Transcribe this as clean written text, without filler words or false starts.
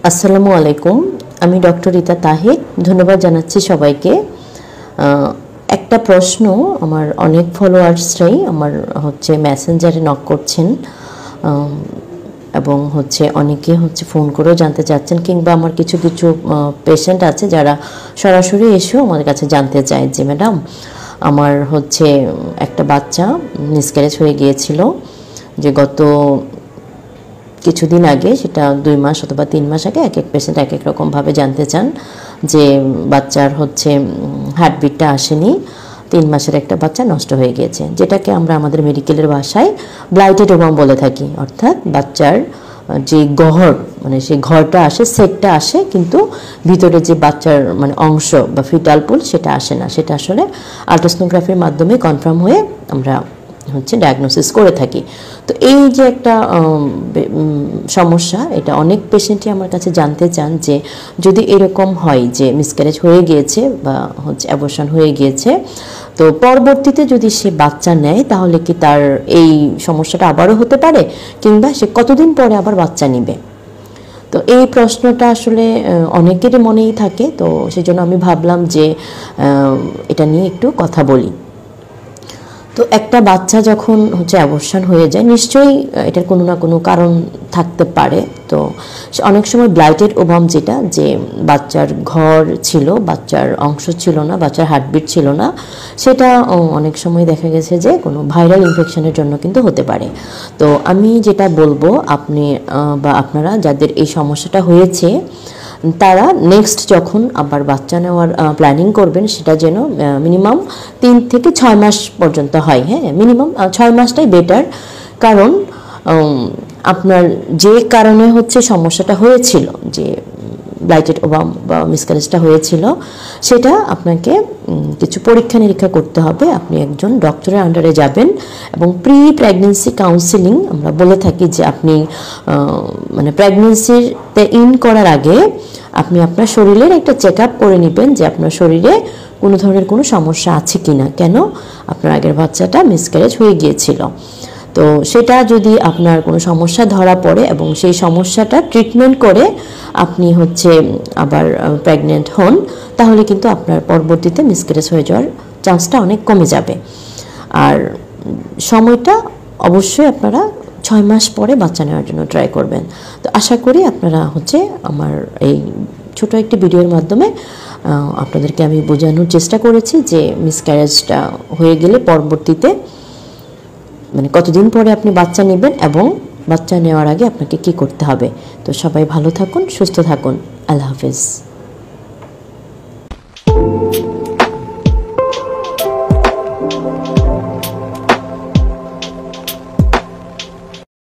আসসালামু আলাইকুম। আমি ডক্টর রিতা তাহির। ধন্যবাদ জানাচ্ছি সবাইকে। একটা প্রশ্ন আমার অনেক ফলোয়ার্সরাই আমার মেসেঞ্জারে নক করছেন এবং অনেকে ফোন করেও জানতে চাচ্ছেন, কিংবা আমার কিছু কিছু পেশেন্ট আছে যারা সরাসরি এসেও আমার কাছে জানতে চায় যে ম্যাডাম আমার একটা বাচ্চা মিসক্যারেজ হয়ে গিয়েছিল, যে গত কিছুদিন আগে, সেটা 2 মাস অথবা 3 মাস আগে। এক এক পেশেন্ট এক এক রকমভাবে জানতে চান যে বাচ্চার হার্টবিটটা আসেনি, 3 মাসের একটা বাচ্চা নষ্ট হয়ে গিয়েছে, যেটাকে আমরা আমাদের মেডিকেলের ভাষায় ব্লাইটেড ওভাম বলে থাকি। অর্থাৎ বাচ্চার যে গহর, সেই ঘরটা আসে, সেটটা আসে, কিন্তু ভিতরে যে বাচ্চার অংশ বা ফিটাল পুল সেটা আসে না। সেটা আসলে আল্ট্রাসোনোগ্রাফির মাধ্যমে কনফার্ম হয়ে আমরা ডায়াগনোসিস করে থাকি। তো এই যে একটা সমস্যা, এটা অনেক পেশেন্টই আমার কাছে জানতে চান যে যদি এরকম হয় যে মিসক্যারেজ হয়ে গিয়েছে বা অ্যাবর্শন হয়ে গিয়েছে, তো পরবর্তীতে যদি সে বাচ্চা নেয় তাহলে কি তার এই সমস্যাটা আবারও হতে পারে, কিংবা সে কতদিন পরে আবার বাচ্চা নিবে। তো এই প্রশ্নটা আসলে অনেকেরই মনেই থাকে। তো সেই জন্য আমি ভাবলাম যে এটা নিয়ে একটু কথা বলি। তো একটা বাচ্চা যখন অ্যাবর্শন হয়ে যায়, নিশ্চয়ই এটার কোনো না কোনো কারণ থাকতে পারে। তো অনেক সময় ব্লাইটেড ওভাম, যেটা যে বাচ্চার ঘর ছিল, বাচ্চার অংশ ছিল না, বাচ্চার হার্টবিট ছিল না, সেটা অনেক সময় দেখা গেছে যে কোনো ভাইরাল ইনফেকশনের জন্য কিন্তু হতে পারে। তো আমি যেটা বলবো, আপনি বা আপনারা যাদের এই সমস্যাটা হয়েছে, তারা নেক্সট যখন আবার বাচ্চা নেওয়ার প্ল্যানিং করবেন, সেটা যেন মিনিমাম 3 থেকে 6 মাস পর্যন্ত হয়। হ্যাঁ, মিনিমাম 6 মাসটাই বেটার। কারণ আপনার যে কারণে সমস্যাটা হয়েছিল, যে ব্লাইটেড ওভাম বা মিসক্যারেজটা হয়েছিল, সেটা আপনাকে কিছু পরীক্ষা নিরীক্ষা করতে হবে। আপনি একজন ডক্টরের আন্ডারে যাবেন এবং প্রি প্রেগনেন্সি কাউন্সিলিং আমরা বলে থাকি, যে আপনি প্রেগনেন্সিতে ইন করার আগে আপনি আপনার শরীরের একটা চেক আপ করে নেবেন যে আপনার শরীরে কোনো ধরনের কোনো সমস্যা আছে কিনা, কেন আপনার আগের বাচ্চাটা মিসক্যারেজ হয়ে গিয়েছিল। তো সেটা যদি আপনার কোনো সমস্যা ধরা পড়ে এবং সেই সমস্যাটা ট্রিটমেন্ট করে আপনি আবার প্রেগনেন্ট হন, তাহলে কিন্তু আপনার পরবর্তীতে মিসক্যারেজ হয়ে যাওয়ার চান্সটা অনেক কমে যাবে। আর সময়টা অবশ্যই আপনারা 6 মাস পরে বাচ্চা নেওয়ার জন্য ট্রাই করবেন। তো আশা করি আপনারা আমার এই ছোট একটি ভিডিওর মাধ্যমে আপনাদেরকে আমি বোঝানোর চেষ্টা করেছি যে মিসক্যারেজটা হয়ে গেলে পরবর্তীতে কতদিন পরে আপনি বাচ্চা নেবেন এবং বাচ্চা নেওয়ার আগে আপনাকে কি করতে হবে। তো সবাই ভালো থাকুন, সুস্থ থাকুন। আল্লাহ হাফেজ।